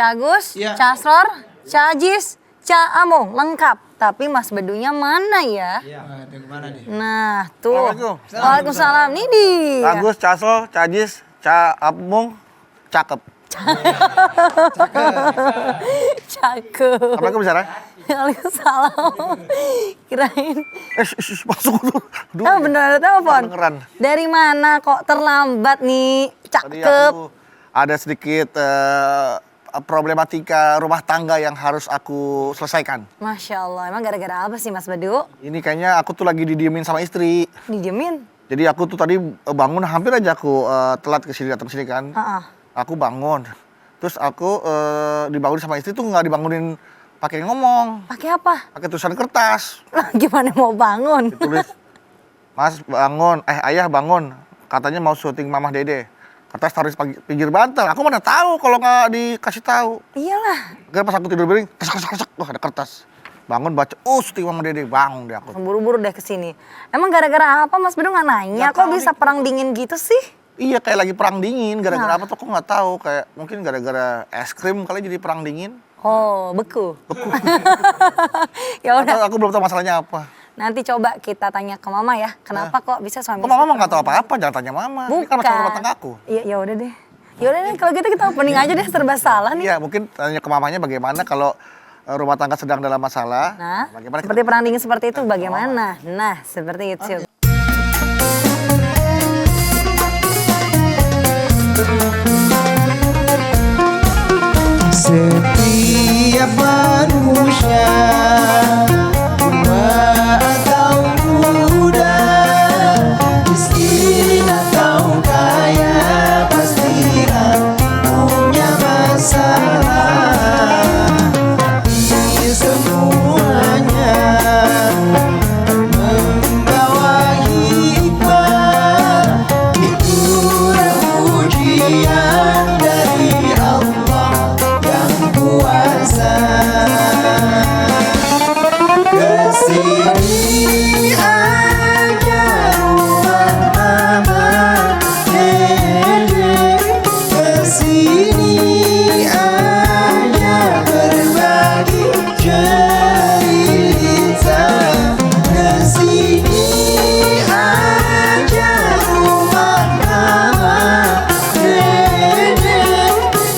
Cagus, Iya. Casror, Cajis, Caamong, lengkap. Tapi Mas Bedunya mana ya? Nah, itu kemana nih? Nah, tuh. Assalamualaikum. Waalaikumsalam. Nih dia. Agus, Caso, Cajis, Caapmung, cakep. Cakep. Assalamualaikum Sarah. Waalaikumsalam. Kirain. Masuk dulu. Aduh, Oh, bener ada telepon. kedengeran. Dari mana kok terlambat nih? Tadi Cakep. aku ada sedikit problematika rumah tangga yang harus aku selesaikan. Masya Allah. Emang gara-gara apa sih Mas Bedu? Ini kayaknya aku tuh lagi didiemin sama istri. Didiemin? Jadi aku tuh tadi bangun, hampir aja aku telat datang ke sini kan. Heeh. Aku bangun. Terus aku dibangunin sama istri tuh nggak dibangunin pakai ngomong, Pakai apa? pakai tulisan kertas. Lah, gimana mau bangun? Ditulis, Mas bangun, ayah bangun. Katanya mau syuting Mamah Dede. Kertas taruh di pinggir bantal. Aku mana tahu kalau nggak dikasih tahu. Iyalah. Karena pas aku tidur bering, kesak, wah ada kertas. Bangun baca, syuting Mamah Dede, bangun deh aku. Buru-buru deh kesini. Emang gara-gara apa Mas Bedu nggak nanya? Nggak Kok tahu bisa nih. perang dingin gitu sih? Iya kayak lagi perang dingin, gara-gara Nah. apa tuh aku nggak tahu. Kayak mungkin gara-gara es krim kali jadi perang dingin. Oh, beku. Ya udah. Atau aku belum tahu masalahnya apa. Nanti coba kita tanya ke Mama ya. Kenapa kok bisa suami Kok mama mah nggak tahu apa-apa, jangan tanya mama. Ini kan masalah rumah tangga aku. Iya, ya udah deh. Ya udah deh, kalau gitu kita opening aja deh, serba salah nih. Iya, mungkin tanya ke mamanya bagaimana kalau rumah tangga sedang dalam masalah. Nah, Bagaimana seperti perang dingin seperti itu bagaimana? Nah, seperti itu. Setiap manusia tua atau muda, miskin atau kaya, pastilah punya masalah. Ini semuanya membawa hikmah, itulah ujian dari Allah yang kuasa. Kesini aja rumah mama dede, kesini aja berbagi cerita, kesini aja rumah mama dede,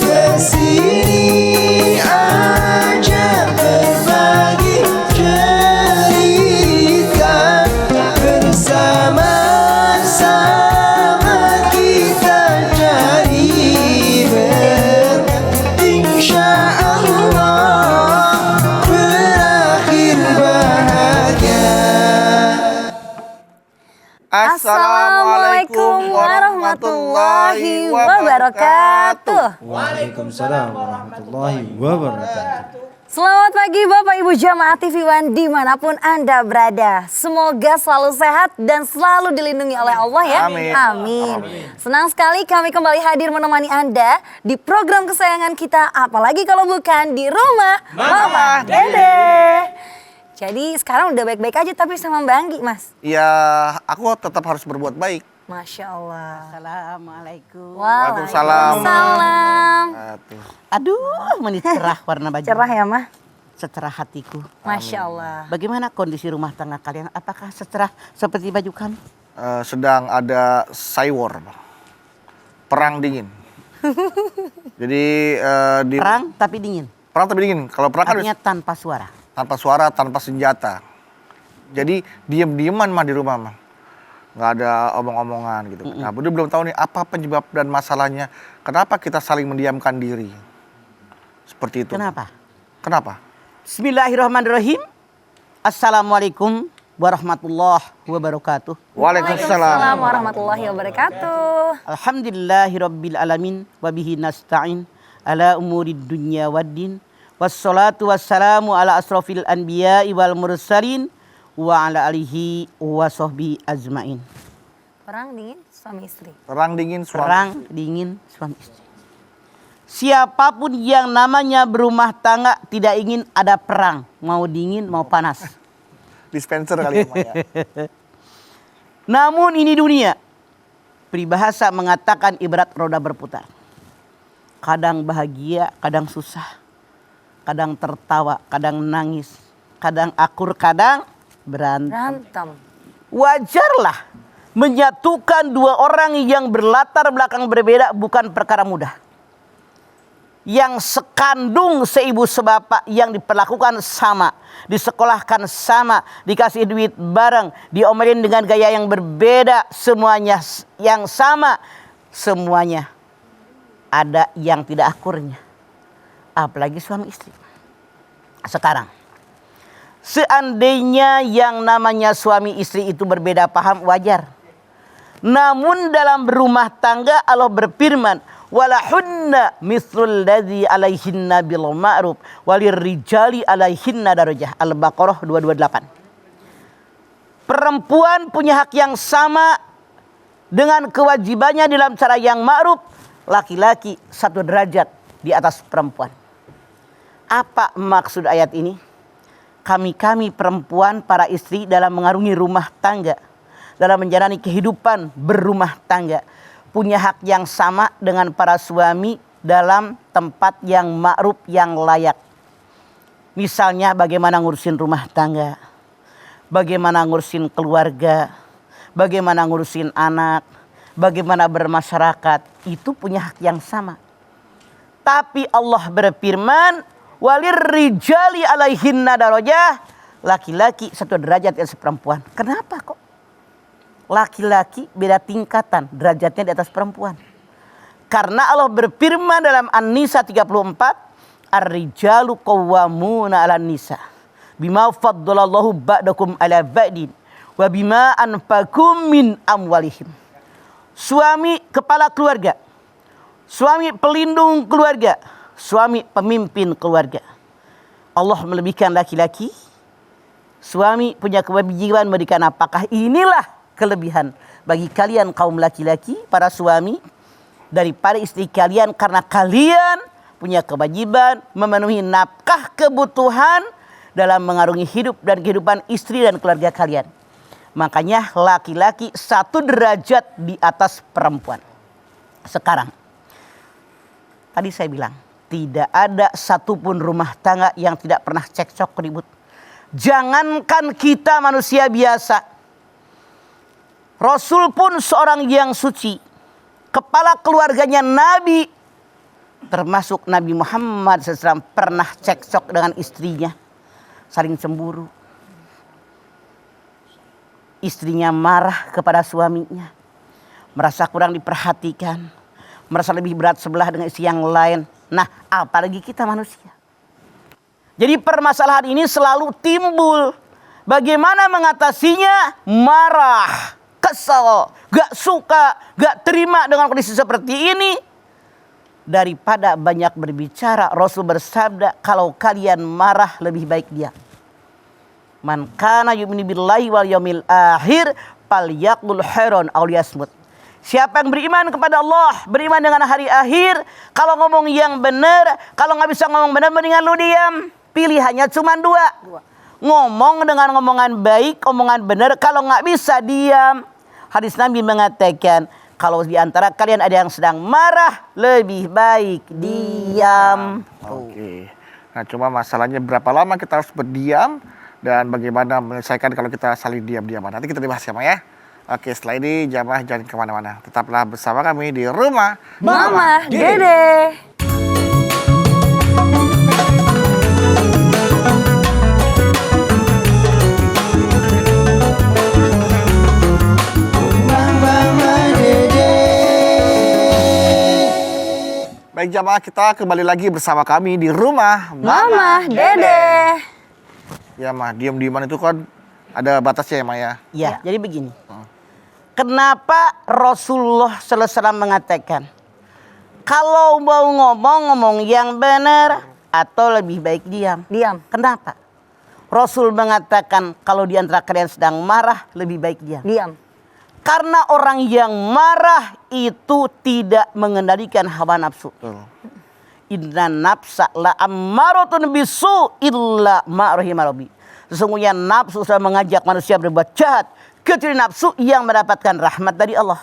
kesini aja berbagi cerita, bersama-sama kita cari berkat, insya Allah berakhir bahagia. Assalamualaikum warahmatullahi wabarakatuh. Waalaikumsalam warahmatullahi wabarakatuh. Selamat pagi Bapak Ibu Jamaah TV One dimanapun Anda berada. Semoga selalu sehat dan selalu dilindungi oleh Allah ya. Amin. Amin. Senang sekali kami kembali hadir menemani Anda di program kesayangan kita. Apalagi kalau bukan di rumah Mama Dede. Jadi sekarang udah baik-baik aja tapi sama Mbak Anggi Mas. Ya, aku tetap harus berbuat baik. Masya Allah. Assalamualaikum. Waalaikumsalam. Waalaikumsalam. Aduh. Aduh, menit cerah warna baju. Cerah ya Mah? Secerah hatiku. Masya Allah. Bagaimana kondisi rumah tangga kalian? Apakah secerah seperti baju kami? Sedang ada cyber, perang dingin. Jadi di Perang tapi dingin. perang tapi dingin. Kalau perang kan Artinya tanpa suara. tanpa suara, tanpa senjata. Jadi diem-dieman mah di rumah mah. Nggak ada omong-omongan gitu. Nah, Budi belum tahu nih apa penyebab dan masalahnya. Kenapa kita saling mendiamkan diri? Seperti itu. Kenapa? Kenapa? Bismillahirrahmanirrahim. Assalamualaikum warahmatullahi wabarakatuh. Waalaikumsalam warahmatullahi wabarakatuh. Alhamdulillahirabbil alamin wa bihi nasta'in ala umurid dunya waddin. Wassalatu wassalamu ala asrofil anbiya'i wal mursalin wa ala alihi wa sahbihi ajmain. Perang dingin suami istri. Perang dingin suami. Perang dingin suami istri. Siapapun yang namanya berumah tangga tidak ingin ada perang, mau dingin mau panas. Dispenser kali ya, Maya. Namun ini dunia. Peribahasa mengatakan ibarat roda berputar. Kadang bahagia, kadang susah. Kadang tertawa, kadang nangis. Kadang akur, kadang berantem. Wajarlah menyatukan dua orang yang berlatar belakang berbeda bukan perkara mudah. Yang sekandung seibu sebapak, yang diperlakukan sama, disekolahkan sama, dikasih duit bareng, diomelin dengan gaya yang berbeda, semuanya yang sama, semuanya ada yang tidak akurnya. Apalagi suami istri. Sekarang, seandainya yang namanya suami istri itu berbeda paham, wajar. Namun dalam berumah tangga Allah berfirman, walahunna mithlul ladzi alaihinna bil ma'ruf walirrijali alaihinna darajah. Al-Baqarah 228. Perempuan punya hak yang sama dengan kewajibannya dalam cara yang ma'ruf, laki-laki 1 derajat di atas perempuan. Apa maksud ayat ini? Kami perempuan, para istri dalam mengarungi rumah tangga, dalam menjalani kehidupan berumah tangga, punya hak yang sama dengan para suami dalam tempat yang ma'ruf, yang layak. Misalnya bagaimana ngurusin rumah tangga, bagaimana ngurusin keluarga, bagaimana ngurusin anak, bagaimana bermasyarakat, itu punya hak yang sama. Tapi Allah berfirman, walirrijali alaihinna darajah, laki-laki 1 derajat di atas perempuan. Kenapa kok? Laki-laki beda tingkatan derajatnya di atas perempuan. Karena Allah berfirman dalam An-Nisa 34, ar-rijalu qawwamuna 'alan nisa bima faddalallahu ba'dakum 'ala ba'din wa bima anfaqum min amwalihim. Suami kepala keluarga, suami pelindung keluarga, suami pemimpin keluarga. Allah melebihkan laki-laki. Suami punya kewajiban memberikan apakah inilah kelebihan bagi kalian kaum laki-laki, para suami, daripada istri kalian, karena kalian punya kewajiban memenuhi nafkah kebutuhan dalam mengarungi hidup dan kehidupan istri dan keluarga kalian. Makanya laki-laki 1 derajat di atas perempuan. Sekarang, tadi saya bilang, tidak ada satupun rumah tangga yang tidak pernah cekcok ribut. Jangankan kita manusia biasa, Rasul pun seorang yang suci, kepala keluarganya Nabi, termasuk Nabi Muhammad SAW, pernah cekcok dengan istrinya, saling cemburu. Istrinya marah kepada suaminya, merasa kurang diperhatikan, merasa lebih berat sebelah dengan istri yang lain. Nah, apalagi kita manusia. Jadi permasalahan ini selalu timbul. Bagaimana mengatasinya? Marah, kesel, gak suka, gak terima dengan kondisi seperti ini. Daripada banyak berbicara, Rasul bersabda, kalau kalian marah lebih baik diam. Man kana yu'minu billahi wal yaumil akhir falyaqul khairan aw liyasmut. Siapa yang beriman kepada Allah, beriman dengan hari akhir, kalau ngomong yang benar, kalau nggak bisa ngomong benar, mendingan lu diam. Pilihannya cuma 2. Ngomong dengan ngomongan baik, omongan benar, kalau nggak bisa diam. Hadis Nabi mengatakan, kalau di antara kalian ada yang sedang marah, lebih baik diam. Oke. Nah, cuma masalahnya berapa lama kita harus berdiam dan bagaimana menyelesaikan kalau kita saling diam-diaman. Nanti kita dibahas ya, Ma, ya. Oke, setelah ini jamaah jangan kemana-mana. Tetaplah bersama kami di Rumah Mama Dede. Mama Dede. Baik jamaah, kita kembali lagi bersama kami di Rumah Mama Dede. Ya, Ma, diam-diaman itu kan ada batasnya ya, Ma, ya. Ya, jadi begini. Kenapa Rasulullah SAW mengatakan, kalau mau ngomong yang benar atau lebih baik diam? Diam. Kenapa? Rasul mengatakan kalau di antara kalian sedang marah, lebih baik diam. Diam. Karena orang yang marah itu tidak mengendalikan hawa nafsu. Betul. Inna nafsa la ammaratun bisu illa ma rahima rabbi. Sesungguhnya nafsu sudah mengajak manusia berbuat jahat, kecuali nafsu yang mendapatkan rahmat dari Allah.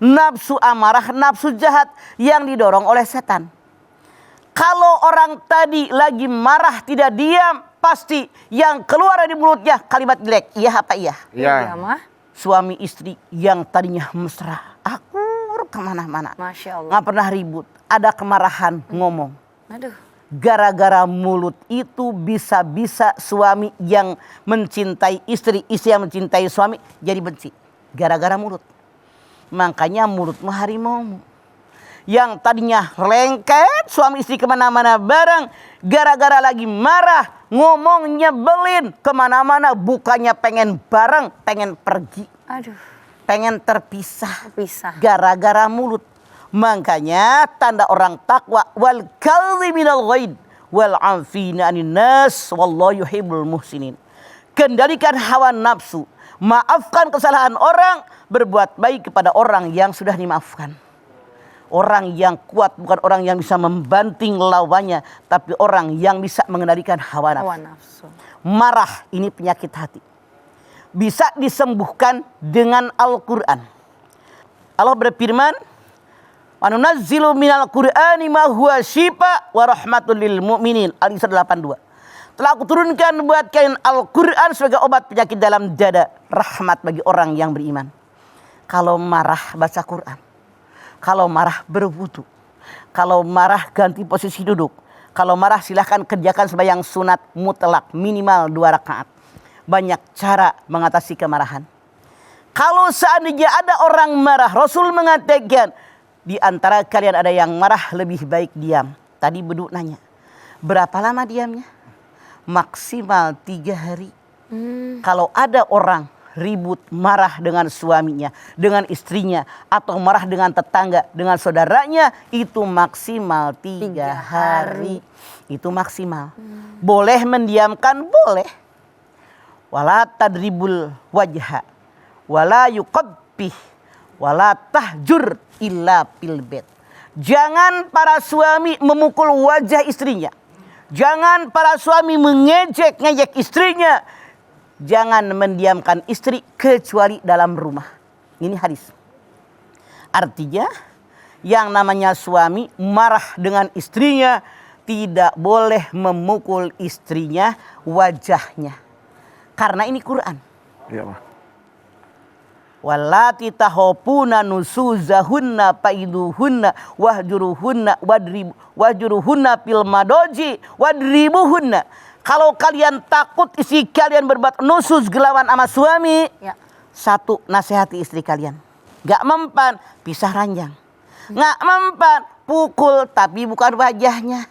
Nafsu amarah, nafsu jahat yang didorong oleh setan. Kalau orang tadi lagi marah tidak diam, pasti yang keluar dari mulutnya kalimat jelek. Iya apa iya? Iya. Mah. Suami istri yang tadinya mesra, akur kemana-mana, Masya Allah. nggak pernah ribut, ada kemarahan ngomong. Aduh. Gara-gara mulut itu bisa-bisa suami yang mencintai istri, istri yang mencintai suami jadi benci. Gara-gara mulut. Makanya mulutmu harimaumu. Yang tadinya lengket suami istri kemana-mana bareng, gara-gara lagi marah, ngomong nyebelin kemana-mana, bukannya pengen bareng, pengen pergi, Aduh. pengen terpisah. Terpisah. Gara-gara mulut. Makanya tanda orang takwa wal kadhiminal ghaid wal afina anin nas wallahu yuhibbul muhsinin. Kendalikan hawa nafsu, maafkan kesalahan orang, berbuat baik kepada orang yang sudah dimaafkan. Orang yang kuat bukan orang yang bisa membanting lawannya, tapi orang yang bisa mengendalikan hawa nafsu. Hawa nafsu. Marah ini penyakit hati. Bisa disembuhkan dengan Al-Quran. Allah berfirman, "Wa nunazzilu minal Qur'ani ma huwa syifa wa rahmatul lil mu'minin." Al-Isra 82. Telah aku turunkan buat kalian Al-Quran sebagai obat penyakit dalam dada, rahmat bagi orang yang beriman. Kalau marah baca Quran. Kalau marah berwudu. Kalau marah ganti posisi duduk. Kalau marah silahkan kerjakan sembahyang sunat mutlak minimal 2 rakaat. Banyak cara mengatasi kemarahan. Kalau seandainya ada orang marah, Rasul mengatakan di antara kalian ada yang marah lebih baik diam. Tadi Bedu nanya, berapa lama diamnya? Maksimal 3 hari. Kalau ada orang ribut marah dengan suaminya, dengan istrinya, atau marah dengan tetangga, dengan saudaranya, itu maksimal 3 hari. Itu maksimal. Boleh mendiamkan, boleh. Wala tadribul wajha, wala yuqabbih, wala tahjur illa fil bait. Jangan para suami memukul wajah istrinya. Jangan para suami mengejek-ngejek istrinya. Jangan mendiamkan istri kecuali dalam rumah. Ini hadis. Artinya yang namanya suami marah dengan istrinya tidak boleh memukul istrinya wajahnya. Karena ini Quran. Iya, Pak. Wallati tahopuna nusuzahunna faiduhunna wahjuruhunna fil madoji wadribuhunna. Kalau kalian takut istri kalian berbuat nusus gelawan sama suami, Ya. 1, nasihati istri kalian. Gak mempan, pisah ranjang. Gak mempan, pukul tapi bukan wajahnya.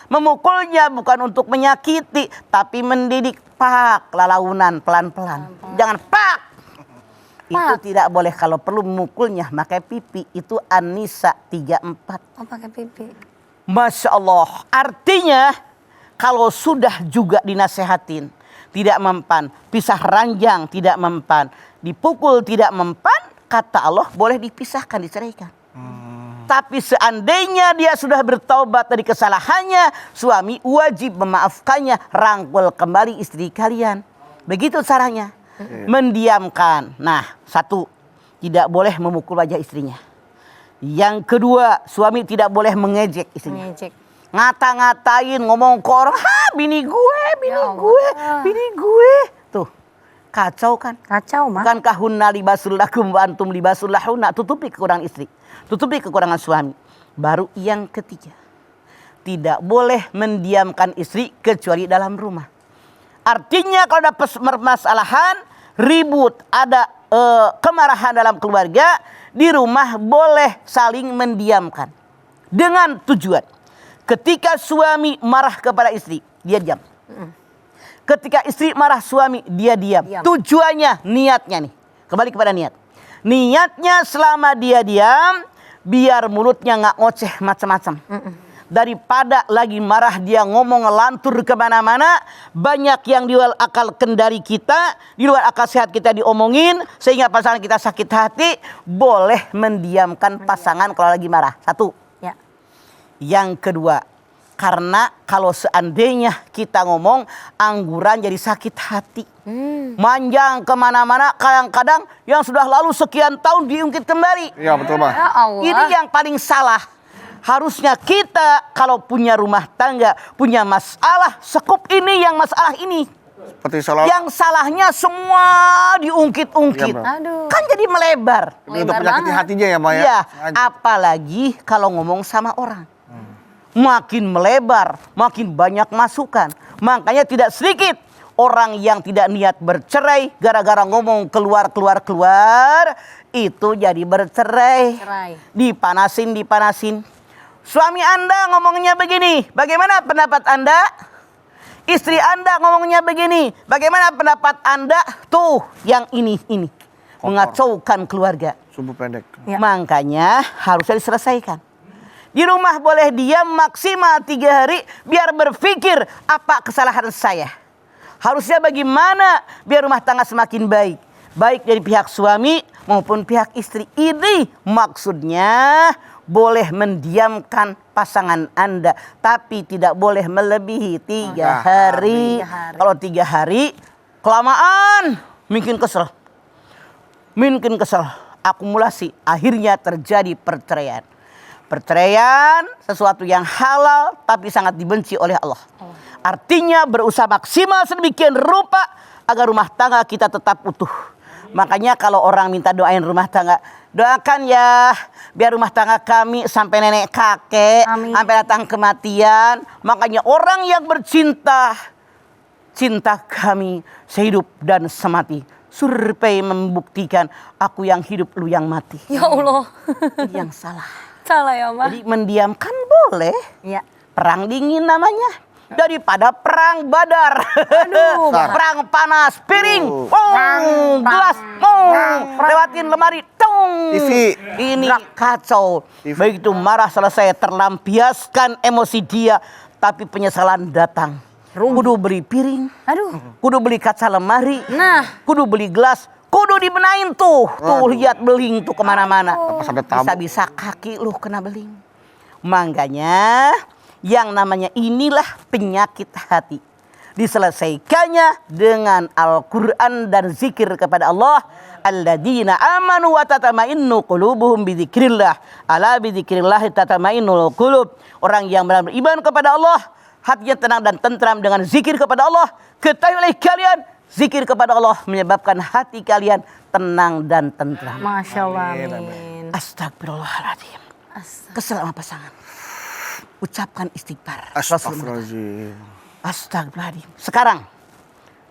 Memukulnya bukan untuk menyakiti, tapi mendidik. Pak, lalaunan pelan-pelan. Jangan pak. Itu tidak boleh. Kalau perlu memukulnya pakai pipi. Itu An-Nisa 34. Oh, pakai pipi. Masya Allah. Artinya kalau sudah juga dinasehatin tidak mempan, pisah ranjang tidak mempan, dipukul tidak mempan, kata Allah boleh dipisahkan, diceraikan. Tapi seandainya dia sudah bertaubat dari kesalahannya, suami wajib memaafkannya, rangkul kembali istri kalian. Begitu caranya. Mendiamkan. Nah, 1, tidak boleh memukul wajah istrinya. Yang kedua, suami tidak boleh mengejek istrinya. Ngejek. Ngata-ngatain, ngomong ke orang, bini gue, Ya Allah. bini gue. Tuh, kacau kan? Kacau, Mah. Bukankah hunna libasul lakum wa antum libasul lahunna? Tutupi kekurangan istri. Tutupi kekurangan suami. Baru yang ketiga. Tidak boleh mendiamkan istri kecuali dalam rumah. Artinya kalau ada permasalahan, ribut, ada kemarahan dalam keluarga, di rumah boleh saling mendiamkan. Dengan tujuan. Ketika suami marah kepada istri, dia diam. Ketika istri marah suami, dia diam. Tujuannya, niatnya nih. Kembali kepada niat. Niatnya selama dia diam, biar mulutnya nggak ngoceh macam-macam. Daripada lagi marah dia ngomong ngelantur kemana-mana, banyak yang di luar akal kendali kita, di luar akal sehat kita diomongin, sehingga pasangan kita sakit hati. Boleh mendiamkan pasangan kalau lagi marah. 1. Ya. Yang kedua, karena kalau seandainya kita ngomong, angguran jadi sakit hati. Manjang kemana-mana, kadang-kadang yang sudah lalu sekian tahun diungkit kembali. Iya, betul, Pak. Ya Allah. Ini yang paling salah. Harusnya kita kalau punya rumah tangga, punya masalah, sekup ini yang masalah ini. Seperti seolah Yang salahnya semua diungkit-ungkit. Iya, Bro. Aduh. Kan jadi melebar. untuk Lebar menyakiti banget. hatinya ya, Ma ya. Iya, Sengaja. apalagi kalau ngomong sama orang. Makin melebar, makin banyak masukan. Makanya tidak sedikit orang yang tidak niat bercerai gara-gara ngomong keluar, itu jadi bercerai. Cerai. Dipanasin. Suami Anda ngomongnya begini, bagaimana pendapat Anda? Istri Anda ngomongnya begini, bagaimana pendapat Anda? Tuh, yang ini. Mengacaukan keluarga. Subuh pendek. Ya. Makanya harusnya diselesaikan. Di rumah boleh diam maksimal 3 hari biar berpikir apa kesalahan saya. Harusnya bagaimana biar rumah tangga semakin baik. Baik dari pihak suami maupun pihak istri. Ini maksudnya boleh mendiamkan pasangan Anda. Tapi tidak boleh melebihi 3 hari. 3 hari. Kalau 3 hari kelamaan mungkin kesel. Akumulasi akhirnya terjadi perceraian. Perceraian sesuatu yang halal tapi sangat dibenci oleh Allah. Artinya berusaha maksimal sedemikian rupa agar rumah tangga kita tetap utuh. Makanya kalau orang minta doain rumah tangga, doakan ya biar rumah tangga kami sampai nenek kakek, Amin. sampai datang kematian. Makanya orang yang bercinta, cinta kami sehidup dan semati. Survei membuktikan aku yang hidup, lu yang mati. Ya Allah. Ini yang salah. Salah ya, Ma. Jadi mendiamkan boleh. Ya. Perang dingin namanya. Daripada perang badar. Aduh, Perang panas, piring, Oh. gelas, lewatin lemari, TV. Ini kacau. TV. Begitu marah selesai terlampiaskan emosi dia, tapi penyesalan datang. Kudu beli piring, Aduh. kudu beli kaca lemari, Nah. kudu beli gelas, kudu dibenain tuh. Tuh lihat beling tuh kemana-mana. Pas ada tamu. Bisa-bisa kaki lu kena beling. Makanya yang namanya inilah penyakit hati. Diselesaikannya dengan Al-Quran dan zikir kepada Allah. Alladzina amanu wa tatamainnu qulubuhum bidzikrillah. Ala bidzikrillah tatama'innul qulub. Orang yang benar beriman kepada Allah, hatinya tenang dan tentram dengan zikir kepada Allah. Ketahui oleh kalian, zikir kepada Allah menyebabkan hati kalian tenang dan tentram. Masya Allah. Amin. Astagfirullahaladzim. Kesel sama pasangan. Ucapkan istighfar. Astagfirullahaladzim. Astagfirullahaladzim. Sekarang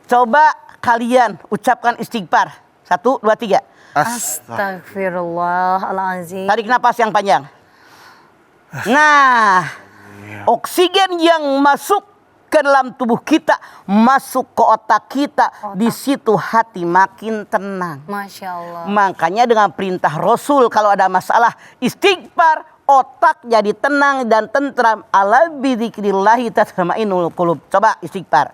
coba kalian ucapkan istighfar. 1, 2, 3. Astagfirullahaladzim. Tarik napas yang panjang. Nah, oksigen yang masuk ke dalam tubuh kita, masuk ke otak kita, di situ hati makin tenang. Masya Allah. Makanya dengan perintah Rasul kalau ada masalah istighfar, otak jadi tenang dan tentram. Ala bidzikrillahi tatma'innul qulub. Coba istighfar.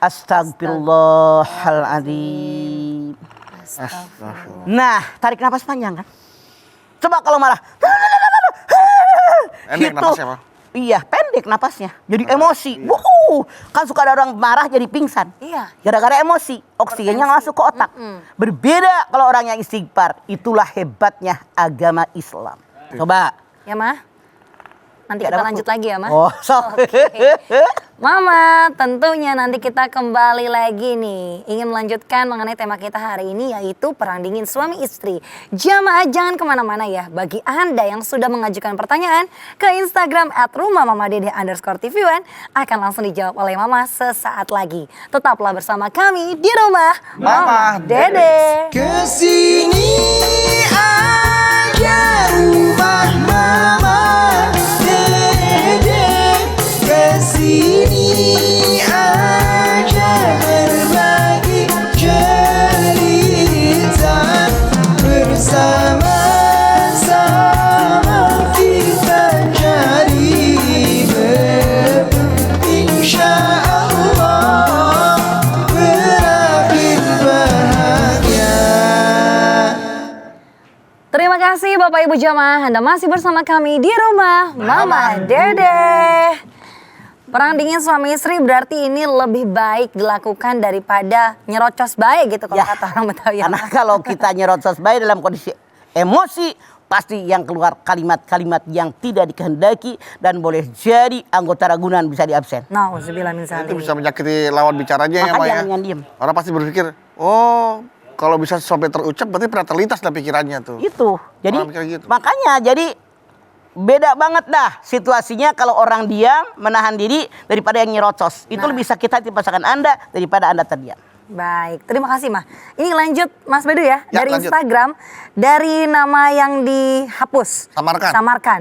Astagfirullahaladzim. Astagfirullah. Nah, tarik nafas panjang kan. Coba kalau marah. Pendek napasnya, Pak. Iya, pendek napasnya. Jadi emosi. Kan suka ada orang marah jadi pingsan. Iya. Gara-gara emosi, oksigennya masuk ke otak. Berbeda kalau orang yang istighfar. Itulah hebatnya agama Islam. Coba. Ya, Ma? Nanti Ada kita waktu. lanjut lagi ya, Ma? Oh, sok. Mama, tentunya nanti kita kembali lagi nih. Ingin melanjutkan mengenai tema kita hari ini, yaitu perang dingin suami istri. Jamaah jangan kemana-mana ya. Bagi Anda yang sudah mengajukan pertanyaan ke Instagram @rumahmamadede_tv1 akan langsung dijawab oleh Mama sesaat lagi. Tetaplah bersama kami di Rumah Mama Dede. Kesini aja rumah mama Dede. Kesini aja berbagi cerita. Bersama-sama kita jadi insya Allah berakhir bahagia. Terima kasih Bapak Ibu Jamaah, Anda masih bersama kami di Rumah Mama Dede. Perang dingin suami istri berarti ini lebih baik dilakukan daripada nyerocos baik gitu kalau Ya, kata orang Betawi. Karena kalau kita nyerocos baik dalam kondisi emosi, pasti yang keluar kalimat-kalimat yang tidak dikehendaki dan boleh jadi anggota ragunan bisa diabsen. Nauzubillah min Itu dzalik. bisa menyakiti lawan bicaranya ya, Maka Ma ya. jangan diem. Orang pasti berpikir, oh kalau bisa sampai terucap berarti pernah terlintas dalam pikirannya tuh. Itu. Jadi Orang mikir gitu. makanya jadi beda banget dah situasinya kalau orang diam menahan diri daripada yang nyerocos. Itu lebih sakit hati pasangan Anda daripada Anda terdiam. Baik, terima kasih Mah. Ini lanjut Mas Bedu ya, Ya, dari lanjut. Instagram, dari nama yang dihapus. Samarkan. Samarkan.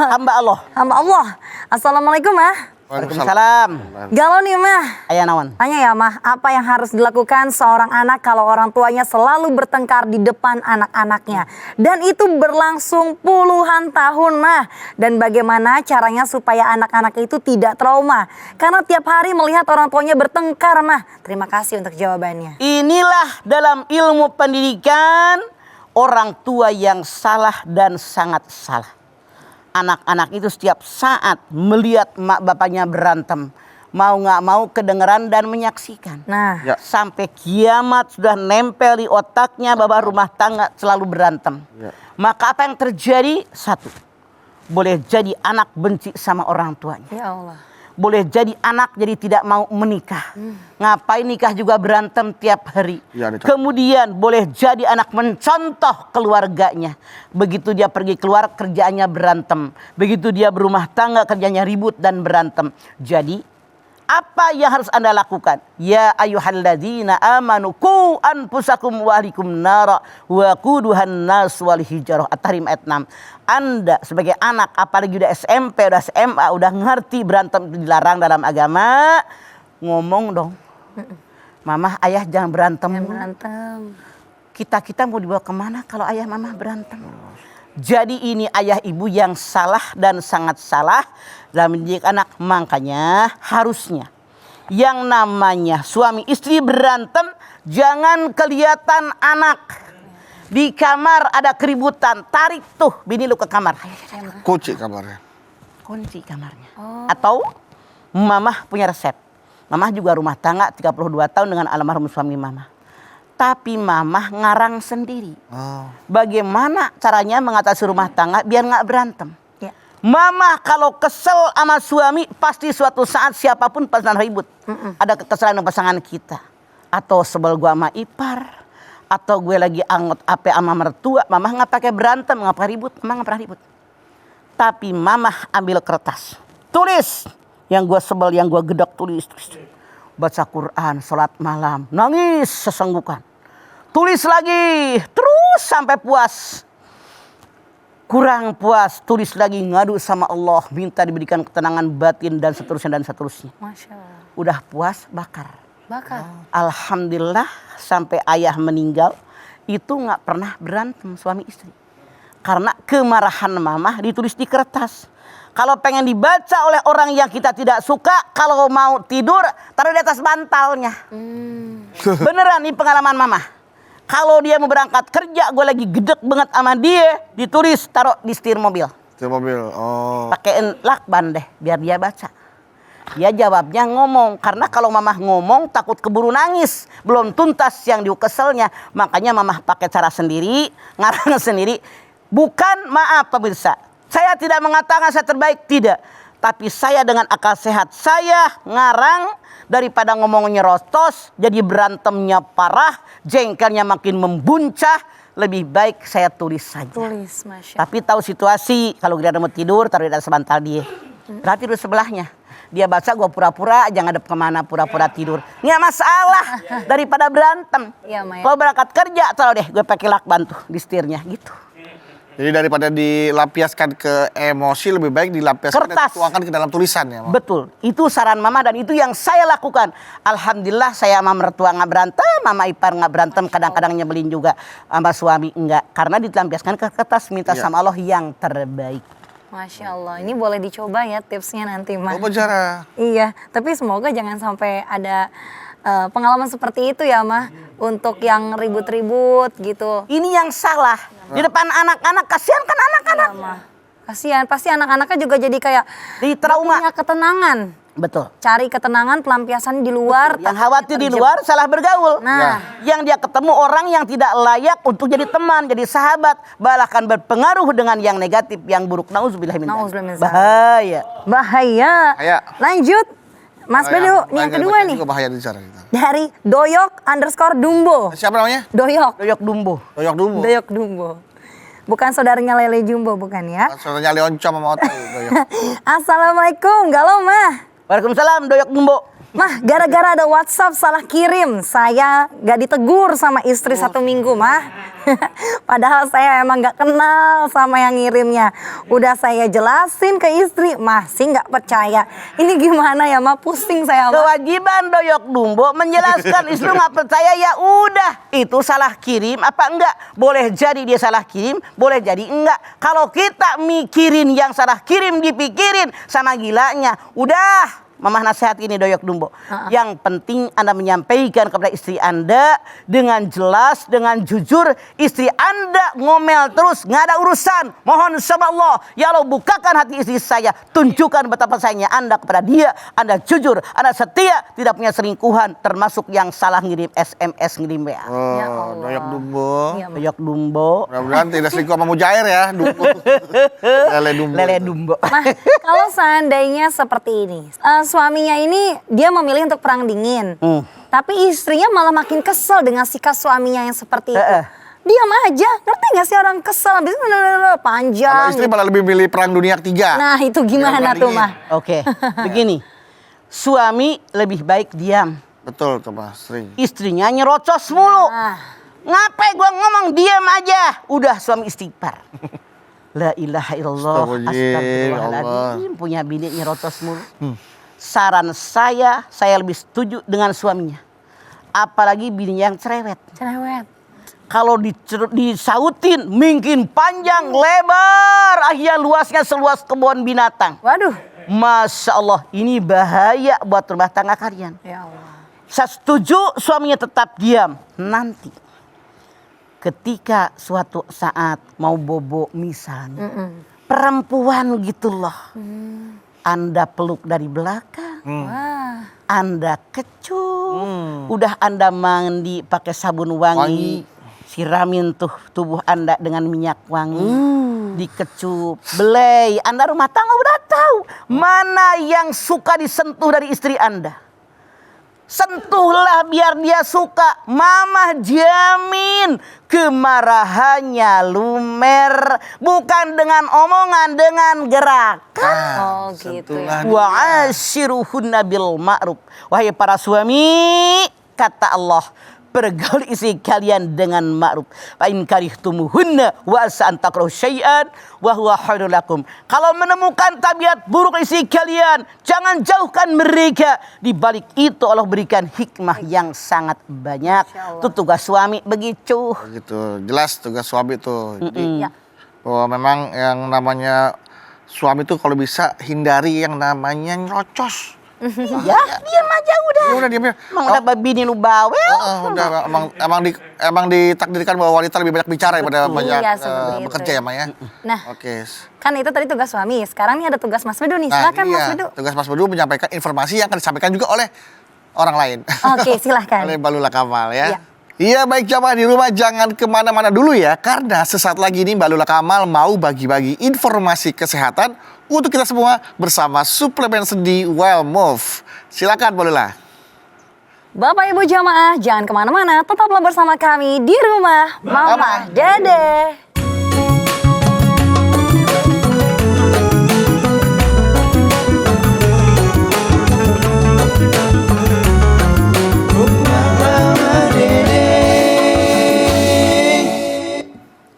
Hamba Allah. Hamba Allah. Assalamualaikum Mah. Waalaikumsalam. Galau nih Mah. Ayah Nawan. Tanya ya Mah, apa yang harus dilakukan seorang anak kalau orang tuanya selalu bertengkar di depan anak-anaknya? Dan itu berlangsung puluhan tahun Mah. Dan bagaimana caranya supaya anak-anak itu tidak trauma? Karena tiap hari melihat orang tuanya bertengkar Mah. Terima kasih untuk jawabannya. Inilah dalam ilmu pendidikan orang tua yang salah dan sangat salah. Anak-anak itu setiap saat melihat mak bapaknya berantem. Mau nggak mau kedengeran dan menyaksikan. Nah, Ya. Sampai kiamat sudah nempel di otaknya bahwa rumah tangga selalu berantem. Ya. Maka apa yang terjadi? Satu, boleh jadi anak benci sama orang tuanya. ya Allah. Boleh jadi anak jadi tidak mau menikah. Ngapain nikah juga berantem tiap hari. Ya, ada contoh. Kemudian boleh jadi anak mencontoh keluarganya. Begitu dia pergi keluar kerjaannya berantem. Begitu dia berumah tangga kerjanya ribut dan berantem. Jadi apa yang harus Anda lakukan? Ya ayyuhalladzina amanu qu anfusakum wa ahlikum nara wa quduhan nas wal hijarah. At-Tahrim ayat 6. Anda sebagai anak apalagi udah SMP, udah SMA, udah ngerti berantem itu dilarang dalam agama, ngomong dong. Mama, ayah jangan berantem. Yang berantem. Kita mau dibawa kemana kalau ayah mama berantem? Jadi ini ayah ibu yang salah dan sangat salah dalam mendidik anak. Makanya harusnya yang namanya suami istri berantem jangan kelihatan anak. Di kamar ada keributan, tarik tuh bini lu ke kamar. Kunci kabarnya. Kunci kamarnya. Atau mamah punya resep. Mamah juga rumah tangga 32 tahun dengan almarhum suami mamah. Tapi mamah ngarang sendiri. Oh. Bagaimana caranya mengatasi rumah tangga biar nggak berantem. Ya. Mama kalau kesel sama suami pasti suatu saat siapapun pasti ribut. Ada kekesalan dengan pasangan kita. Atau sebel gua sama ipar. Atau gue lagi angot ape sama mertua. Mama nggak pakai berantem, nggak pakai ribut. Mama nggak pernah ribut. Tapi mama ambil kertas. Tulis. Yang gue sebel, yang gue gedek tulis. Baca Quran, sholat malam. Nangis sesenggukan. Tulis lagi. Terus sampai puas. Kurang puas, tulis lagi, ngadu sama Allah, minta diberikan ketenangan batin dan seterusnya dan seterusnya. Masya Allah. Udah puas, bakar. Bakar. Alhamdulillah sampai ayah meninggal itu nggak pernah berantem suami istri. Karena kemarahan mamah ditulis di kertas. Kalau pengen dibaca oleh orang yang kita tidak suka, kalau mau tidur taruh di atas bantalnya. Beneran nih pengalaman mamah. Kalau dia mau berangkat kerja, gue lagi gedek banget sama dia, ditulis taruh di setir mobil. Itu mobil. Oh. Pakein lakban deh biar dia baca. Dia jawabnya ngomong. Karena kalau mamah ngomong takut keburu nangis. Belum tuntas yang keselnya. Makanya mamah pakai cara sendiri. Ngarang sendiri. Bukan maaf pemirsa. Saya tidak mengatakan saya terbaik. Tidak. Tapi saya dengan akal sehat. Saya ngarang. Daripada ngomong nyerocos. Jadi berantemnya parah. Jengkelnya makin membuncah. Lebih baik saya tulis saja. Tulis, Masya Allah. Tapi tahu situasi. Kalau dia mau tidur taruh di atas bantal dia. Berarti tidur sebelahnya. Dia baca, gue pura-pura aja ngadep kemana, pura-pura tidur. Nggak masalah daripada berantem. Iya, Maya. Kalau berangkat kerja, taruh deh gue pakai lakban tuh di setirnya gitu. Jadi daripada dilampiaskan ke emosi, lebih baik dilampiaskan dan Kertas. dituangkan ke dalam tulisan ya, Ma? Betul, itu saran mama dan itu yang saya lakukan. Alhamdulillah saya sama mertua nggak berantem, mama ipar nggak berantem, kadang-kadang nyebelin juga sama suami enggak. Karena dilampiaskan ke kertas, minta Iya. sama Allah yang terbaik. Masya Allah, ini boleh dicoba ya tipsnya nanti Mas. Oh, penjara. Iya, tapi semoga jangan sampai ada pengalaman seperti itu ya Mah. Untuk yang ribut-ribut gitu. Ini yang salah. Di depan anak-anak, kasihan kan anak-anak. Iya, Mah. Kasihan, pasti anak-anaknya juga jadi kayak Jadi trauma. punya ketenangan. Betul. Cari ketenangan, pelampiasan di luar. Yang khawatir di luar salah bergaul. Nah. Yang dia ketemu orang yang tidak layak untuk jadi teman, jadi sahabat, bahkan berpengaruh dengan yang negatif, yang buruk. Nauzubillah min dzalik. Nauzubillah min dzalik. Bahaya. Bahaya. Bahaya. Lanjut. Mas Bedu, yang kedua nih. Juga bahaya bicara kita. Dari Doyok_Dumbo. Siapa namanya? Doyok. Doyok Dumbo. Doyok Dumbo. Doyok Dumbo. Bukan saudaranya Lele Jumbo, bukan ya? Saudaranya Leoncom sama Oto. Doyok. Assalamualaikum, galau mah. Waalaikumsalam Doyok Dumbo. Mah, gara-gara ada WhatsApp salah kirim, saya gak ditegur sama istri 1 minggu, mah. Padahal saya emang gak kenal sama yang ngirimnya. Udah saya jelasin ke istri, masih gak percaya. Ini gimana ya, mah? Pusing saya, mah. Kewajiban Doyok Dumbo menjelaskan istri nggak percaya, ya udah itu salah kirim apa enggak. Boleh jadi dia salah kirim, boleh jadi enggak. Kalau kita mikirin yang salah kirim dipikirin sama gilanya, udah. Mamah nasihat ini Doyok Dumbo. Yang penting Anda menyampaikan kepada istri Anda dengan jelas, dengan jujur. Istri Anda ngomel terus, nggak ada urusan. Mohon sama Allah, ya Allah bukakan hati istri saya. Tunjukkan betapa sayangnya Anda kepada dia. Anda jujur, Anda setia, tidak punya selingkuhan. Termasuk yang salah ngirim SMS, ngirim WA. Ya Oh, Allah. Doyok Dumbo. Iya, Mah. Doyok Dumbo. Mudah-mudahan tidak selingkuh sama Mujair ya. Dumbo. Lele Dumbo. Lele Dumbo. Mah, kalau seandainya seperti ini, suaminya ini dia memilih untuk perang dingin, tapi istrinya malah makin kesel dengan sikap suaminya yang seperti itu. Diam aja, ngerti gak sih orang kesel, habis itu panjang. Kalau istri malah lebih milih perang dunia ketiga. Nah itu gimana tuh, Mah? Oke, begini. Suami lebih baik diam. Betul tuh Mas, sering. Istrinya nyerocos mulu. Nah. Ngapain gua ngomong diam aja. Udah suami istighfar. La ilaha illallah. Astagfirullahaladzim. Punya bini nyerocos mulu. Saran saya lebih setuju dengan suaminya. Apalagi bini yang cerewet. Cerewet. Kalau disautin mungkin panjang lebar, akhirnya luasnya seluas kebun binatang. Waduh. Masya Allah, ini bahaya buat rumah tangga kalian. Ya Allah. Saya setuju suaminya tetap diam. Nanti ketika suatu saat mau bobo misalnya, perempuan gitu loh. Anda peluk dari belakang. Wah. Anda kecup. Udah Anda mandi pakai sabun wangi. Siramin tuh tubuh Anda dengan minyak wangi. Dikecup. Belai. Anda rumah tangga udah tahu. Mana yang suka disentuh dari istri Anda. Sentuhlah biar dia suka. Mama jamin kemarahannya lumer. Bukan dengan omongan, dengan gerakan. Oh gitu ya. Wa ashiruhunna bil ma'ruf. Wahai para suami, kata Allah, pergaul istri kalian dengan ma'ruf. Fa in karihtumuhunna wa asa an takrahu syai'an wa huwa khairul lakum. Kalau menemukan tabiat buruk istri kalian, jangan jauhkan mereka. Di balik itu Allah berikan hikmah yang sangat banyak. Itu tugas suami begitu. Gitu, jelas tugas suami tuh. Jadi Ya. bahwa memang yang namanya suami tuh kalau bisa hindari yang namanya nyerocos. Ya, diam aja udah. Ya udah diam ya. Emang udah bini lu bawel. Udah emang ditakdirkan bahwa wanita lebih banyak bicara daripada banyak Iya, seperti itu. bekerja ya, Ma ya. Nah, Oke. kan itu tadi tugas suami. Sekarang nih ada tugas Mas Bedu nih. Nah, Silakan ini Mas ya, Bedu. tugas Mas Bedu menyampaikan informasi yang akan disampaikan juga oleh orang lain. Oke, silahkan. Oleh Balula Kamal ya. Iya. Iya, baik jamaah di rumah jangan kemana-mana dulu ya, karena sesaat lagi ini Mbak Lula Kamal mau bagi-bagi informasi kesehatan untuk kita semua bersama suplemen sendi Well Move. Silakan Mbak Lula. Bapak Ibu jamaah, jangan kemana-mana. Tetaplah bersama kami di rumah Mama Dede.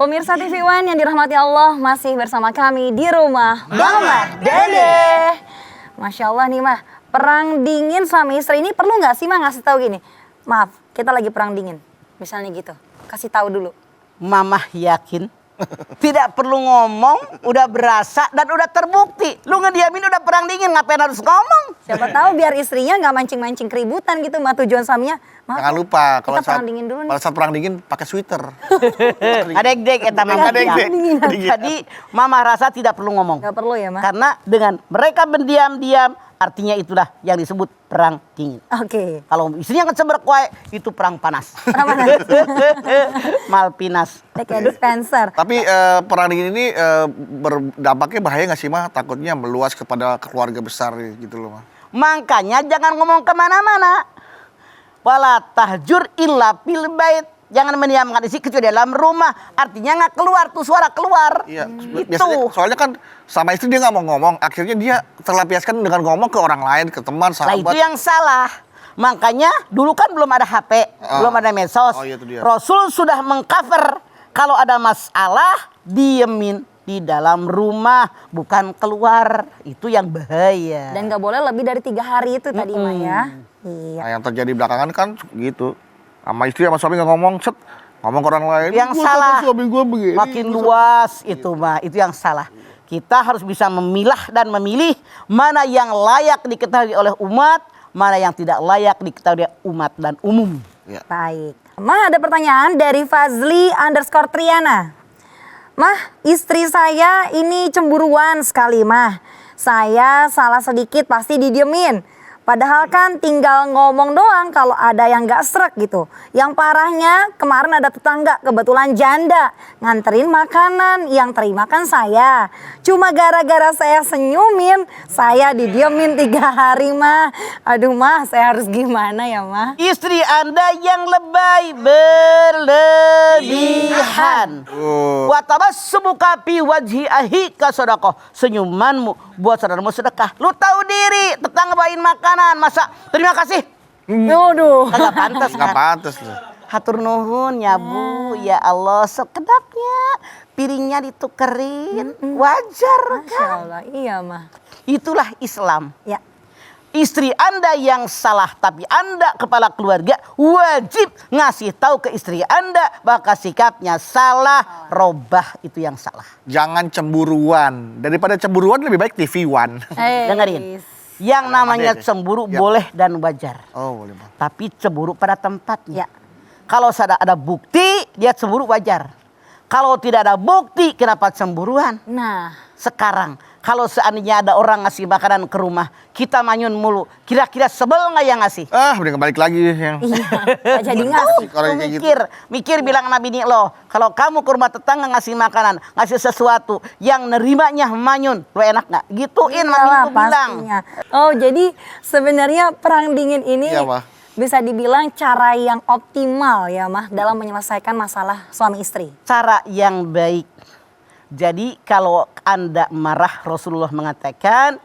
Pemirsa TV One yang dirahmati Allah, masih bersama kami di rumah Mama Dede. Masya Allah nih Mah, perang dingin suami istri ini perlu nggak sih Mah ngasih tahu gini? Maaf, kita lagi perang dingin, misalnya gitu. Kasih tahu dulu. Mamah yakin tidak perlu ngomong, udah berasa dan udah terbukti. Lu ngediamin udah perang dingin, ngapain harus ngomong? Siapa tahu biar istrinya nggak mancing-mancing keributan gitu Mah, tujuan suaminya. Maaf, Jangan lupa kalau kita perang dingin dulu nih. pada saat perang dingin pakai sweater. Adek-dek eta mama. Adek-dek. Jadi mama rasa tidak perlu ngomong. Nggak perlu ya Mah? Karena dengan mereka berdiam-diam artinya itulah yang disebut perang dingin. Oke. Kalau istrinya ngecemberek wae, itu perang panas. Perang panas. Malpinas. Kayak dispenser. Tapi perang dingin ini berdampaknya bahaya nggak sih mah? Takutnya meluas kepada keluarga besar gitu loh mah. Makanya jangan ngomong kemana-mana. Wala tahjur illa fil bait. Jangan mendiamkan isi kecuali dalam rumah. Artinya nggak keluar tuh suara keluar. Iya, Itu. biasanya soalnya kan sama istri dia nggak mau ngomong, akhirnya dia terlampiaskan dengan ngomong ke orang lain, ke teman, Nah sahabat. itu yang salah. Makanya dulu kan belum ada HP, belum ada medsos. Oh, iya, itu dia. Rasul sudah mengcover kalau ada masalah diemin di dalam rumah, bukan keluar. Itu yang bahaya. Dan nggak boleh lebih dari 3 hari itu tadi mah ya. Iya. Nah, yang terjadi belakangan kan gitu. Sama istri sama suami nggak ngomong, ngomong ke orang lain. Yang "Gua salah sama suami gua begini. makin luas itu mah, itu yang salah. Kita harus bisa memilah dan memilih mana yang layak diketahui oleh umat, mana yang tidak layak diketahui umat dan umum. Ya. Baik. Mah ada pertanyaan dari Fazli_Triana. Mah, istri saya ini cemburuan sekali mah. Saya salah sedikit pasti didiemin. Padahal kan tinggal ngomong doang kalau ada yang gak srek gitu. Yang parahnya kemarin ada tetangga kebetulan janda. Nganterin makanan yang terima kan saya. Cuma gara-gara saya senyumin, saya didiemin 3 hari mah. Aduh mah, saya harus gimana ya mah? Istri Anda yang lebay berlebihan. Wa tabassumuka fi wajhi ahika sedekah. Senyumanmu buat saudaramu sedekah. Lu tahu diri, tetangga bawain makanan, masa terima kasih? Waduh. Kagak pantas Nggak kan? pantas loh. Hatur nuhun ya Bu, ya Allah sekedapnya piringnya ditukerin, wajar Masya kan? Allah, iya mah. Itulah Islam. Ya. Istri Anda yang salah, tapi Anda kepala keluarga wajib ngasih tahu ke istri Anda bahwa sikapnya salah, robah itu yang salah. Jangan cemburuan. Daripada cemburuan lebih baik TV One. Dengerin. Yang namanya Ada deh. cemburu Ya. boleh dan wajar, Oh, boleh bang. tapi cemburu pada tempatnya. Ya. Kalau sudah ada bukti, dia cemburu wajar. Kalau tidak ada bukti, kenapa cemburuan? Nah, Sekarang, kalau seandainya ada orang ngasih makanan ke rumah, kita manyun mulu. Kira-kira sebel nggak yang ngasih? Udah kembali lagi yang. iya, nggak jadi ngasih. Kalau Lu kayak gitu. mikir bilang sama bini lo, kalau kamu ke rumah tetangga ngasih makanan, ngasih sesuatu yang nerimanya manyun, lo enak nggak? Gituin sama bini Iyalah, lo bilang. pastinya. Oh, jadi sebenarnya perang dingin ini Iya, Mah. bisa dibilang cara yang optimal ya, Mah, dalam menyelesaikan masalah suami istri. Cara yang baik. Jadi kalau Anda marah, Rasulullah mengatakan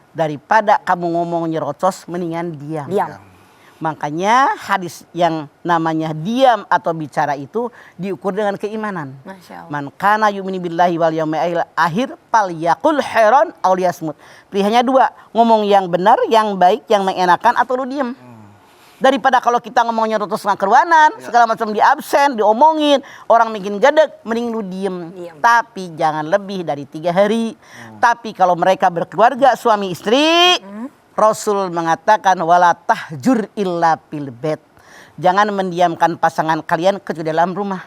daripada kamu ngomong nyerocos, mendingan diam. Diam. Makanya hadis yang namanya diam atau bicara itu diukur dengan keimanan. Masya Allah. Man kana yu'minu billahi wal yaumil akhir falyaqul khairan aw liyasmut. Pilihannya 2, ngomong yang benar, yang baik, yang mengenakan atau lu diam. Daripada kalau kita ngomongnya terus keruanan, segala macam di absen, diomongin, orang bikin gedeg, mending lu diem. Diem. Tapi jangan lebih dari 3 hari. Tapi kalau mereka berkeluarga suami istri, Rasul mengatakan wala tahjur illa fil bait. Jangan mendiamkan pasangan kalian kecuali dalam rumah.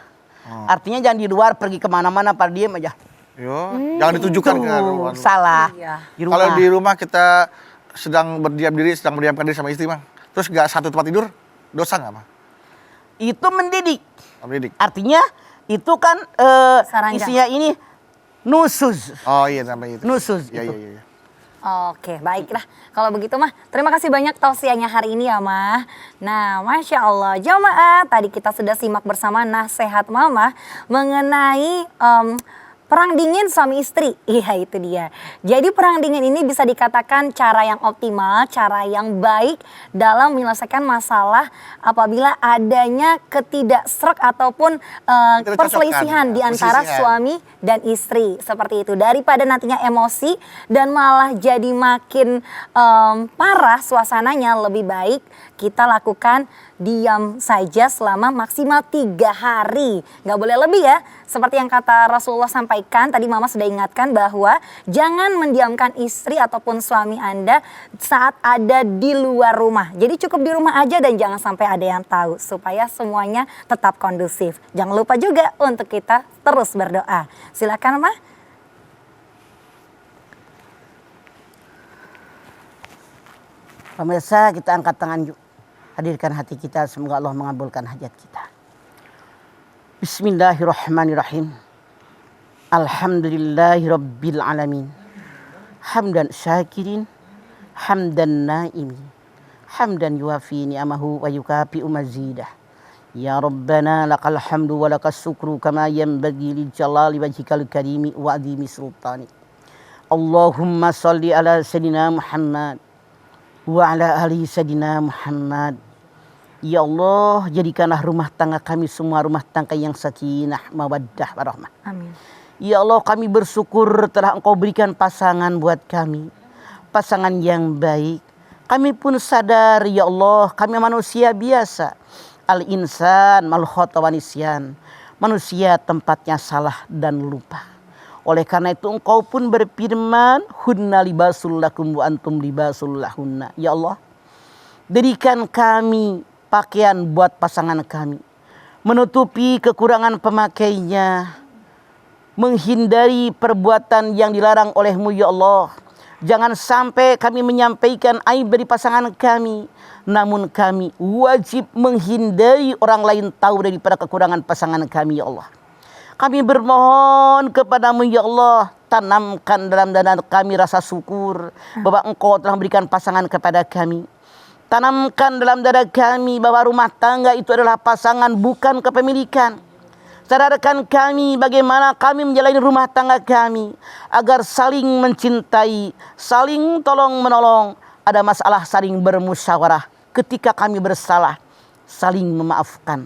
Artinya jangan di luar pergi kemana-mana pada diem aja. Yo, jangan ditujukan ke rumah. Salah. Iya. Di rumah. Kalau di rumah kita sedang berdiam diri, sedang mendiamkan diri sama istri mah, terus nggak satu tempat tidur, dosa nggak mah? Itu mendidik. Mendidik. Artinya itu kan Saranjang. isinya ini nusuz. Oh iya namanya itu. Nusuz Iya itu. iya iya. Oke, baiklah. Kalau begitu mah, terima kasih banyak tausiahnya hari ini ya mah. Nah, Masya Allah, jamaah, tadi kita sudah simak bersama nasihat mama mengenai perang dingin suami istri. Iya itu dia. Jadi perang dingin ini bisa dikatakan cara yang optimal, cara yang baik dalam menyelesaikan masalah apabila adanya ketidaksrek ataupun Ketidakcocokan, perselisihan di antara perselisihan. suami dan istri. Seperti itu. Daripada nantinya emosi dan malah jadi makin parah suasananya, lebih baik kita lakukan diam saja selama maksimal 3 hari. Nggak boleh lebih ya. Seperti yang kata Rasulullah sampaikan, tadi Mama sudah ingatkan bahwa jangan mendiamkan istri ataupun suami Anda saat ada di luar rumah. Jadi cukup di rumah aja dan jangan sampai ada yang tahu supaya semuanya tetap kondusif. Jangan lupa juga untuk kita terus berdoa. Silakan, Ma. Pemirsa, kita angkat tangan yuk. Hadirkan hati kita, semoga Allah mengabulkan hajat kita. Bismillahirrahmanirrahim. Alhamdulillahirabbil alamin. Hamdan syakirin, hamdan naimin. Hamdan yuafi ni'amahu wa yukafi'u mazidah. Ya Rabbana lakal hamdu wa lakas syukru kama yanbaghi li jalali wajhikal karimi wa adhimi sultani. Allahumma salli ala sayyidina Muhammad wa ala ali sayyidina Muhammad. Ya Allah, jadikanlah rumah tangga kami semua rumah tangga yang sakinah, mawaddah, warahmah. Amin. Ya Allah, kami bersyukur telah Engkau berikan pasangan buat kami. Pasangan yang baik. Kami pun sadar, ya Allah, kami manusia biasa. Al-insan mal khata wa nisyan. Manusia tempatnya salah dan lupa. Oleh karena itu Engkau pun berfirman, hunna libasul lakum wa antum libasul lahunna. Ya Allah, berikan kami pakaian buat pasangan kami, menutupi kekurangan pemakainya, menghindari perbuatan yang dilarang olehmu ya Allah. Jangan sampai kami menyampaikan aib dari pasangan kami, namun kami wajib menghindari orang lain tahu daripada kekurangan pasangan kami ya Allah. Kami bermohon kepadamu ya Allah, tanamkan dalam dada kami rasa syukur bahwa Engkau telah memberikan pasangan kepada kami. Tanamkan dalam dada kami bahwa rumah tangga itu adalah pasangan, bukan kepemilikan. Sadarkan kami bagaimana kami menjalani rumah tangga kami agar saling mencintai, saling tolong menolong. Ada masalah saling bermusyawarah. Ketika kami bersalah, saling memaafkan.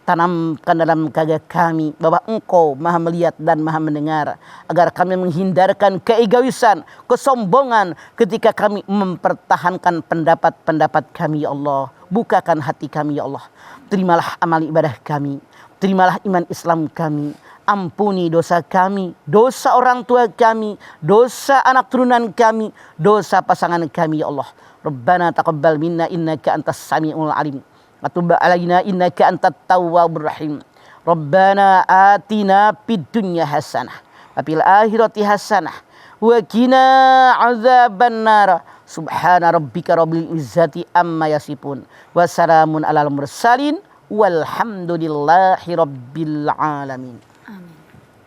Tanamkan dalam dada kami bahwa Engkau maha melihat dan maha mendengar, agar kami menghindarkan keegoisan, kesombongan ketika kami mempertahankan pendapat-pendapat kami ya Allah. Bukakan hati kami ya Allah. Terimalah amal ibadah kami, terimalah iman Islam kami. Ampuni dosa kami, dosa orang tua kami, dosa anak turunan kami, dosa pasangan kami ya Allah. Rabbana taqabbal minna innaka antas samiul alim. Atub alaina innaka antat tawwabur rahim. Rabbana atina fid dunya hasanah wa fil akhirati hasanah wa qina azabannar. Subhana rabbika rabbil izzati amma yasifun wa salamun alal mursalin walhamdulillahi rabbil alamin.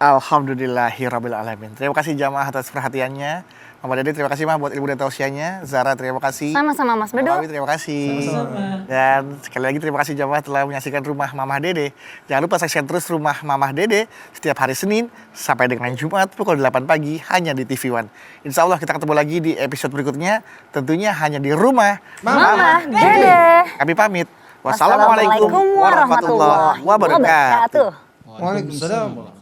Alhamdulillahirabbil alamin. Terima kasih jamaah atas perhatiannya. Mama Dede terima kasih Mah buat ilmu dan tausiahnya. Zara terima kasih. Sama-sama Mas Bedu. Mama Awi terima kasih. Dan sekali lagi terima kasih jamaah telah menyaksikan Rumah Mamah Dede. Jangan lupa saksikan terus Rumah Mamah Dede setiap hari Senin sampai dengan Jumat pukul 8 pagi hanya di TV One. Insya Allah kita ketemu lagi di episode berikutnya, tentunya hanya di Rumah Mamah Dede. Kami pamit. Wassalamualaikum warahmatullahi wabarakatuh. Waalaikumsalam.